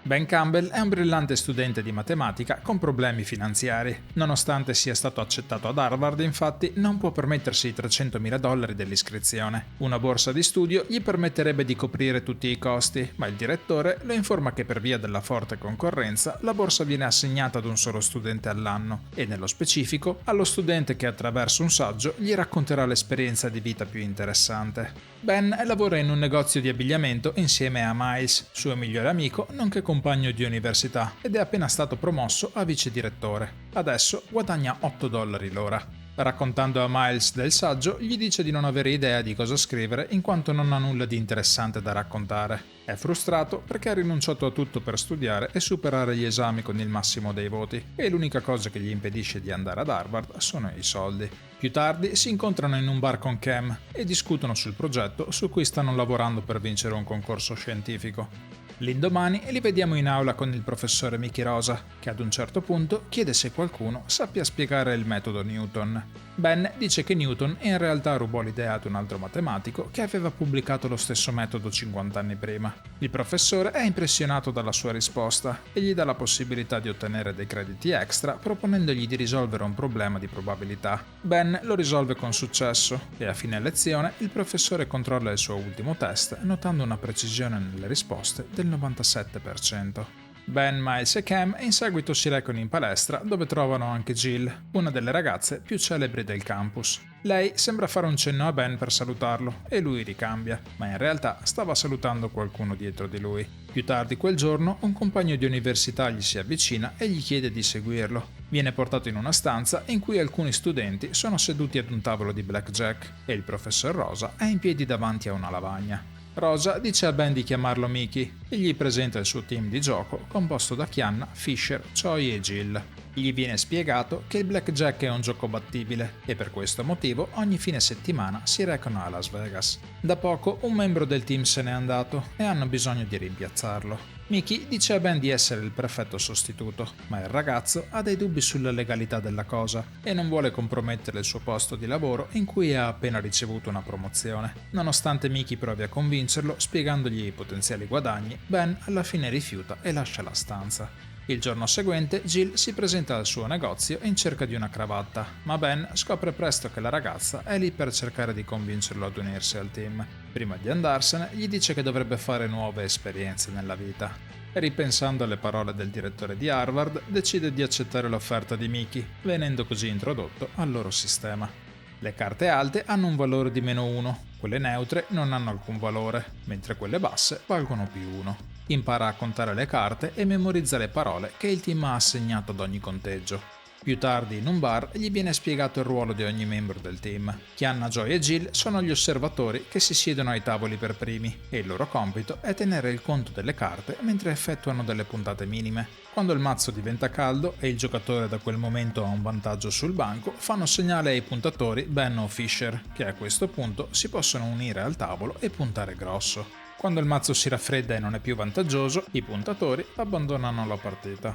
Ben Campbell è un brillante studente di matematica con problemi finanziari. Nonostante sia stato accettato ad Harvard, infatti, non può permettersi i $300.000 dell'iscrizione. Una borsa di studio gli permetterebbe di coprire tutti i costi, ma il direttore lo informa che per via della forte concorrenza la borsa viene assegnata ad un solo studente all'anno e, nello specifico, allo studente che attraverso un saggio gli racconterà l'esperienza di vita più interessante. Ben lavora in un negozio di abbigliamento insieme a Miles, suo migliore amico nonché compagno di università, ed è appena stato promosso a vice direttore. Adesso guadagna $8 l'ora. Raccontando a Miles del saggio, gli dice di non avere idea di cosa scrivere in quanto non ha nulla di interessante da raccontare. È frustrato perché ha rinunciato a tutto per studiare e superare gli esami con il massimo dei voti, e l'unica cosa che gli impedisce di andare ad Harvard sono i soldi. Più tardi si incontrano in un bar con Cam e discutono sul progetto su cui stanno lavorando per vincere un concorso scientifico. L'indomani li vediamo in aula con il professore Mickey Rosa, che ad un certo punto chiede se qualcuno sappia spiegare il metodo Newton. Ben dice che Newton in realtà rubò l'idea ad un altro matematico che aveva pubblicato lo stesso metodo 50 anni prima. Il professore è impressionato dalla sua risposta e gli dà la possibilità di ottenere dei crediti extra proponendogli di risolvere un problema di probabilità. Ben lo risolve con successo e a fine lezione il professore controlla il suo ultimo test notando una precisione nelle risposte del 97%. Ben, Miles e Cam in seguito si recano in palestra dove trovano anche Jill, una delle ragazze più celebri del campus. Lei sembra fare un cenno a Ben per salutarlo e lui ricambia, ma in realtà stava salutando qualcuno dietro di lui. Più tardi quel giorno un compagno di università gli si avvicina e gli chiede di seguirlo. Viene portato in una stanza in cui alcuni studenti sono seduti ad un tavolo di blackjack e il professor Rosa è in piedi davanti a una lavagna. Rosa dice a Ben di chiamarlo Mickey e gli presenta il suo team di gioco composto da Kianna, Fisher, Choi e Jill. Gli viene spiegato che il blackjack è un gioco battibile e per questo motivo ogni fine settimana si recano a Las Vegas. Da poco un membro del team se n'è andato e hanno bisogno di rimpiazzarlo. Mickey dice a Ben di essere il perfetto sostituto, ma il ragazzo ha dei dubbi sulla legalità della cosa e non vuole compromettere il suo posto di lavoro in cui ha appena ricevuto una promozione. Nonostante Mickey provi a convincerlo spiegandogli i potenziali guadagni, Ben alla fine rifiuta e lascia la stanza. Il giorno seguente Jill si presenta al suo negozio in cerca di una cravatta, ma Ben scopre presto che la ragazza è lì per cercare di convincerlo ad unirsi al team. Prima di andarsene gli dice che dovrebbe fare nuove esperienze nella vita. E ripensando alle parole del direttore di Harvard, decide di accettare l'offerta di Mickey, venendo così introdotto al loro sistema. Le carte alte hanno un valore di -1, quelle neutre non hanno alcun valore, mentre quelle basse valgono +1. Impara a contare le carte e memorizza le parole che il team ha assegnato ad ogni conteggio. Più tardi in un bar gli viene spiegato il ruolo di ogni membro del team. Kianna, Joy e Jill sono gli osservatori che si siedono ai tavoli per primi e il loro compito è tenere il conto delle carte mentre effettuano delle puntate minime. Quando il mazzo diventa caldo e il giocatore da quel momento ha un vantaggio sul banco, fanno segnale ai puntatori Ben o Fisher, che a questo punto si possono unire al tavolo e puntare grosso. Quando il mazzo si raffredda e non è più vantaggioso, i puntatori abbandonano la partita.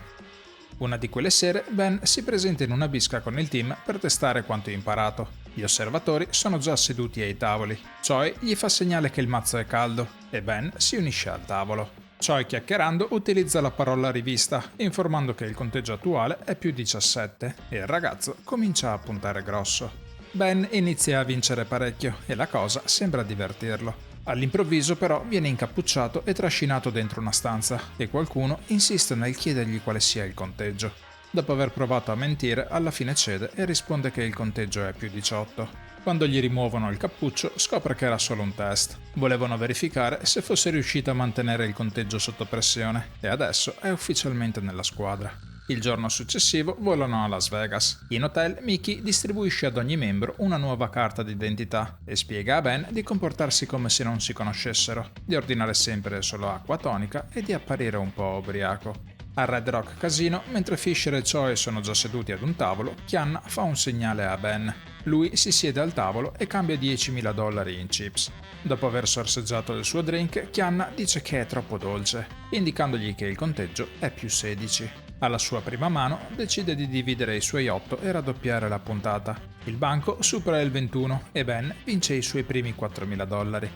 Una di quelle sere, Ben si presenta in una bisca con il team per testare quanto imparato. Gli osservatori sono già seduti ai tavoli. Choi gli fa segnale che il mazzo è caldo e Ben si unisce al tavolo. Choi, chiacchierando, utilizza la parola rivista, informando che il conteggio attuale è +17 e il ragazzo comincia a puntare grosso. Ben inizia a vincere parecchio e la cosa sembra divertirlo. All'improvviso però viene incappucciato e trascinato dentro una stanza e qualcuno insiste nel chiedergli quale sia il conteggio. Dopo aver provato a mentire, alla fine cede e risponde che il conteggio è +18. Quando gli rimuovono il cappuccio scopre che era solo un test. Volevano verificare se fosse riuscito a mantenere il conteggio sotto pressione e adesso è ufficialmente nella squadra. Il giorno successivo volano a Las Vegas. In hotel, Mickey distribuisce ad ogni membro una nuova carta d'identità e spiega a Ben di comportarsi come se non si conoscessero, di ordinare sempre solo acqua tonica e di apparire un po' ubriaco. Al Red Rock Casino, mentre Fisher e Choi sono già seduti ad un tavolo, Kianna fa un segnale a Ben. Lui si siede al tavolo e cambia $10.000 in chips. Dopo aver sorseggiato il suo drink, Kianna dice che è troppo dolce, indicandogli che il conteggio è +16. Alla sua prima mano decide di dividere i suoi 8 e raddoppiare la puntata. Il banco supera il 21 e Ben vince i suoi primi $4.000.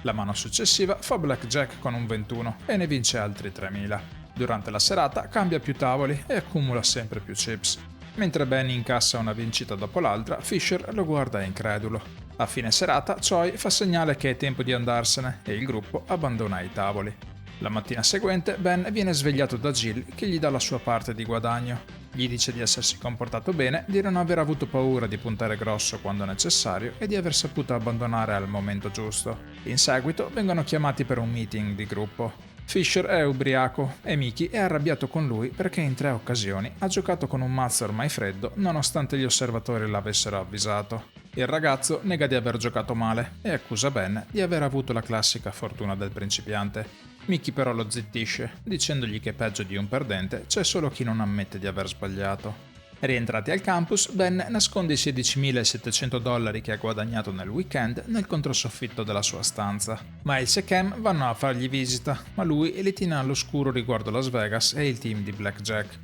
La mano successiva fa blackjack con un 21 e ne vince altri 3.000. Durante la serata cambia più tavoli e accumula sempre più chips. Mentre Ben incassa una vincita dopo l'altra, Fisher lo guarda incredulo. A fine serata, Choi fa segnale che è tempo di andarsene e il gruppo abbandona i tavoli. La mattina seguente, Ben viene svegliato da Jill che gli dà la sua parte di guadagno. Gli dice di essersi comportato bene, di non aver avuto paura di puntare grosso quando necessario e di aver saputo abbandonare al momento giusto. In seguito vengono chiamati per un meeting di gruppo. Fisher è ubriaco e Mickey è arrabbiato con lui perché in 3 occasioni ha giocato con un mazzo ormai freddo nonostante gli osservatori l'avessero avvisato. Il ragazzo nega di aver giocato male e accusa Ben di aver avuto la classica fortuna del principiante. Mickey però lo zittisce, dicendogli che peggio di un perdente c'è solo chi non ammette di aver sbagliato. Rientrati al campus, Ben nasconde i $16.700 che ha guadagnato nel weekend nel controsoffitto della sua stanza. Miles e Cam vanno a fargli visita, ma lui li tiene all'oscuro riguardo Las Vegas e il team di Blackjack.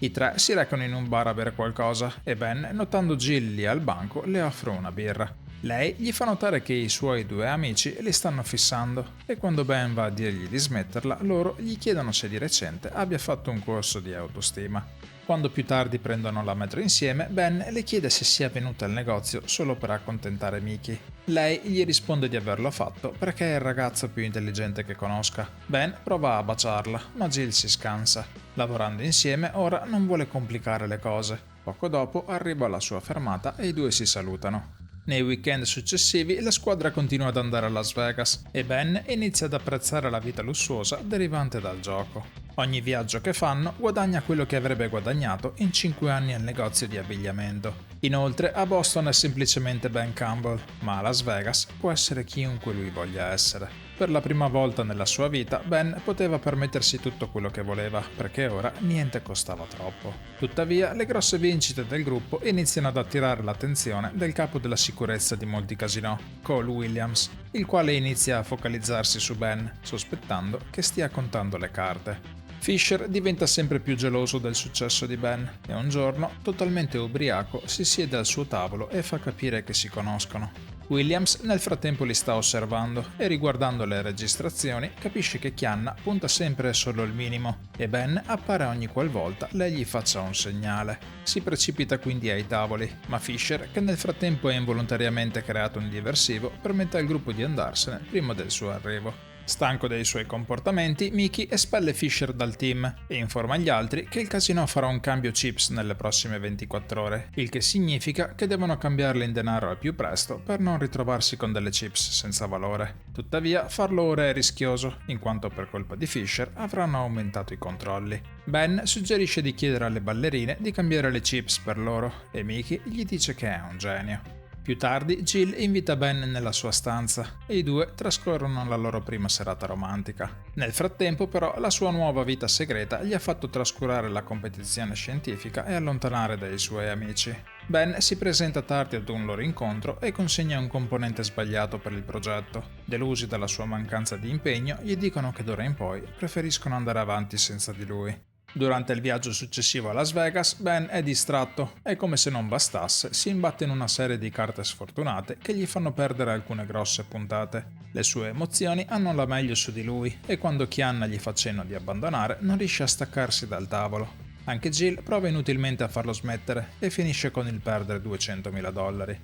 I 3 si recano in un bar a bere qualcosa e Ben, notando Jill lì al banco, le offre una birra. Lei gli fa notare che i suoi 2 amici li stanno fissando e quando Ben va a dirgli di smetterla, loro gli chiedono se di recente abbia fatto un corso di autostima. Quando più tardi prendono la metro insieme, Ben le chiede se sia venuta al negozio solo per accontentare Mickey. Lei gli risponde di averlo fatto perché è il ragazzo più intelligente che conosca. Ben prova a baciarla, ma Jill si scansa. Lavorando insieme, ora non vuole complicare le cose. Poco dopo arriva alla sua fermata e i 2 si salutano. Nei weekend successivi la squadra continua ad andare a Las Vegas e Ben inizia ad apprezzare la vita lussuosa derivante dal gioco. Ogni viaggio che fanno guadagna quello che avrebbe guadagnato in 5 anni al negozio di abbigliamento. Inoltre a Boston è semplicemente Ben Campbell, ma a Las Vegas può essere chiunque lui voglia essere. Per la prima volta nella sua vita Ben poteva permettersi tutto quello che voleva, perché ora niente costava troppo. Tuttavia le grosse vincite del gruppo iniziano ad attirare l'attenzione del capo della sicurezza di molti casinò, Cole Williams, il quale inizia a focalizzarsi su Ben, sospettando che stia contando le carte. Fisher diventa sempre più geloso del successo di Ben e un giorno, totalmente ubriaco, si siede al suo tavolo e fa capire che si conoscono. Williams nel frattempo li sta osservando e riguardando le registrazioni capisce che Chianna punta sempre solo il minimo e Ben appare ogni qualvolta lei gli faccia un segnale. Si precipita quindi ai tavoli, ma Fisher, che nel frattempo ha involontariamente creato un diversivo, permette al gruppo di andarsene prima del suo arrivo. Stanco dei suoi comportamenti, Mickey espelle Fisher dal team e informa gli altri che il casino farà un cambio chips nelle prossime 24 ore, il che significa che devono cambiarle in denaro al più presto per non ritrovarsi con delle chips senza valore. Tuttavia, farlo ora è rischioso, in quanto per colpa di Fisher avranno aumentato i controlli. Ben suggerisce di chiedere alle ballerine di cambiare le chips per loro e Mickey gli dice che è un genio. Più tardi Jill invita Ben nella sua stanza e i 2 trascorrono la loro prima serata romantica. Nel frattempo però la sua nuova vita segreta gli ha fatto trascurare la competizione scientifica e allontanare dai suoi amici. Ben si presenta tardi ad un loro incontro e consegna un componente sbagliato per il progetto. Delusi dalla sua mancanza di impegno, gli dicono che d'ora in poi preferiscono andare avanti senza di lui. Durante il viaggio successivo a Las Vegas, Ben è distratto e come se non bastasse si imbatte in una serie di carte sfortunate che gli fanno perdere alcune grosse puntate. Le sue emozioni hanno la meglio su di lui e quando Chianna gli fa cenno di abbandonare non riesce a staccarsi dal tavolo. Anche Jill prova inutilmente a farlo smettere e finisce con il perdere $200.000.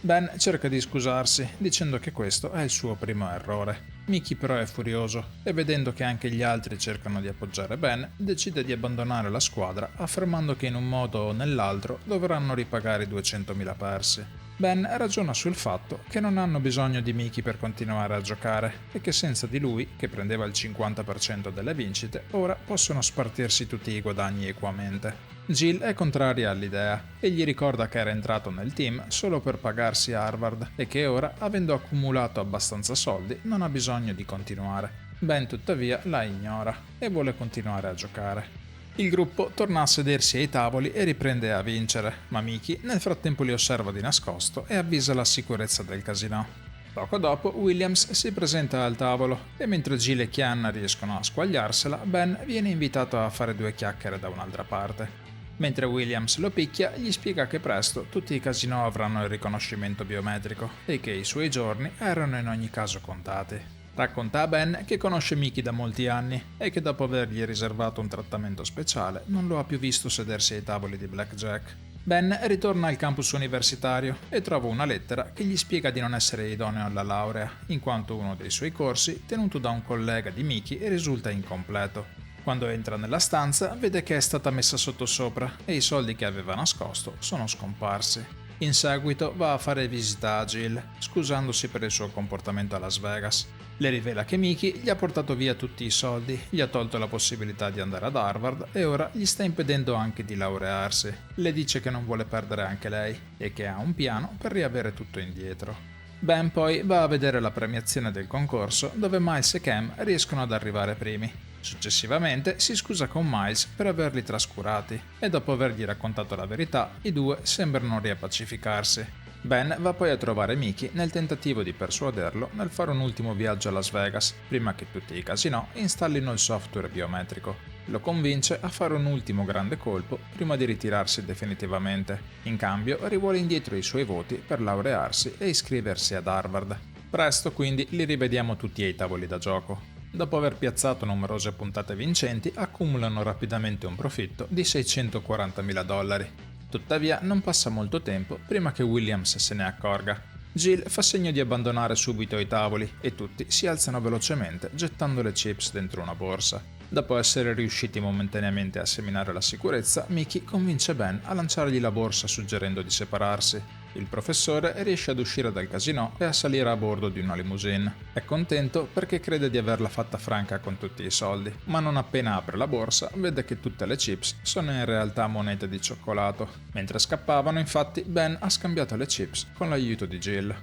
Ben cerca di scusarsi, dicendo che questo è il suo primo errore. Mickey però è furioso e vedendo che anche gli altri cercano di appoggiare Ben, decide di abbandonare la squadra affermando che in un modo o nell'altro dovranno ripagare i 200.000 persi. Ben ragiona sul fatto che non hanno bisogno di Mickey per continuare a giocare e che senza di lui, che prendeva il 50% delle vincite, ora possono spartirsi tutti i guadagni equamente. Jill è contraria all'idea e gli ricorda che era entrato nel team solo per pagarsi Harvard e che ora, avendo accumulato abbastanza soldi, non ha bisogno di continuare. Ben tuttavia la ignora e vuole continuare a giocare. Il gruppo torna a sedersi ai tavoli e riprende a vincere, ma Mickey nel frattempo li osserva di nascosto e avvisa la sicurezza del casinò. Poco dopo Williams si presenta al tavolo e mentre Jill e Chianna riescono a squagliarsela, Ben viene invitato a fare 2 chiacchiere da un'altra parte. Mentre Williams lo picchia, gli spiega che presto tutti i casinò avranno il riconoscimento biometrico e che i suoi giorni erano in ogni caso contati. Racconta a Ben che conosce Mickey da molti anni e che dopo avergli riservato un trattamento speciale non lo ha più visto sedersi ai tavoli di blackjack. Ben ritorna al campus universitario e trova una lettera che gli spiega di non essere idoneo alla laurea, in quanto uno dei suoi corsi, tenuto da un collega di Mickey, risulta incompleto. Quando entra nella stanza, vede che è stata messa sottosopra e i soldi che aveva nascosto sono scomparsi. In seguito va a fare visita a Jill, scusandosi per il suo comportamento a Las Vegas. Le rivela che Mickey gli ha portato via tutti i soldi, gli ha tolto la possibilità di andare ad Harvard e ora gli sta impedendo anche di laurearsi. Le dice che non vuole perdere anche lei e che ha un piano per riavere tutto indietro. Ben poi va a vedere la premiazione del concorso dove Miles e Cam riescono ad arrivare primi. Successivamente si scusa con Miles per averli trascurati e dopo avergli raccontato la verità i due sembrano riappacificarsi. Ben va poi a trovare Mickey nel tentativo di persuaderlo nel fare un ultimo viaggio a Las Vegas prima che tutti i casinò installino il software biometrico. Lo convince a fare un ultimo grande colpo prima di ritirarsi definitivamente. In cambio rivuole indietro i suoi voti per laurearsi e iscriversi ad Harvard. Presto quindi li rivediamo tutti ai tavoli da gioco. Dopo aver piazzato numerose puntate vincenti, accumulano rapidamente un profitto di $640.000. Tuttavia non passa molto tempo prima che Williams se ne accorga. Jill fa segno di abbandonare subito i tavoli e tutti si alzano velocemente gettando le chips dentro una borsa. Dopo essere riusciti momentaneamente a seminare la sicurezza, Mickey convince Ben a lanciargli la borsa suggerendo di separarsi. Il professore riesce ad uscire dal casinò e a salire a bordo di una limousine. È contento perché crede di averla fatta franca con tutti i soldi, ma non appena apre la borsa vede che tutte le chips sono in realtà monete di cioccolato. Mentre scappavano, infatti, Ben ha scambiato le chips con l'aiuto di Jill.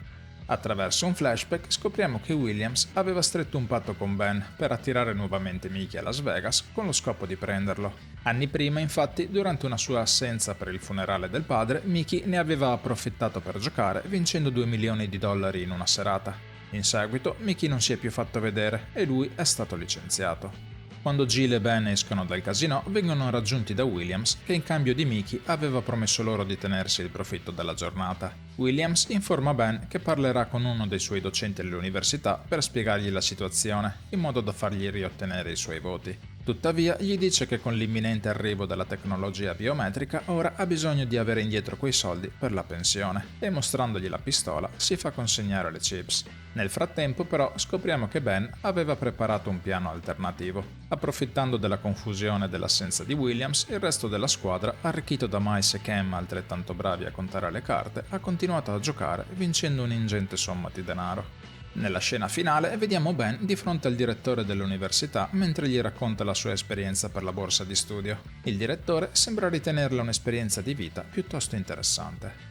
Attraverso un flashback scopriamo che Williams aveva stretto un patto con Ben per attirare nuovamente Mickey a Las Vegas con lo scopo di prenderlo. Anni prima, infatti, durante una sua assenza per il funerale del padre, Mickey ne aveva approfittato per giocare vincendo $2 milioni in una serata. In seguito, Mickey non si è più fatto vedere e lui è stato licenziato. Quando Jill e Ben escono dal casinò, vengono raggiunti da Williams, che in cambio di Mickey aveva promesso loro di tenersi il profitto della giornata. Williams informa Ben che parlerà con uno dei suoi docenti all'università per spiegargli la situazione, in modo da fargli riottenere i suoi voti. Tuttavia, gli dice che con l'imminente arrivo della tecnologia biometrica ora ha bisogno di avere indietro quei soldi per la pensione e mostrandogli la pistola si fa consegnare le chips. Nel frattempo però scopriamo che Ben aveva preparato un piano alternativo. Approfittando della confusione e dell'assenza di Williams, il resto della squadra, arricchito da Miles e Cam altrettanto bravi a contare le carte, ha continuato a giocare vincendo un'ingente somma di denaro. Nella scena finale vediamo Ben di fronte al direttore dell'università mentre gli racconta la sua esperienza per la borsa di studio. Il direttore sembra ritenerla un'esperienza di vita piuttosto interessante.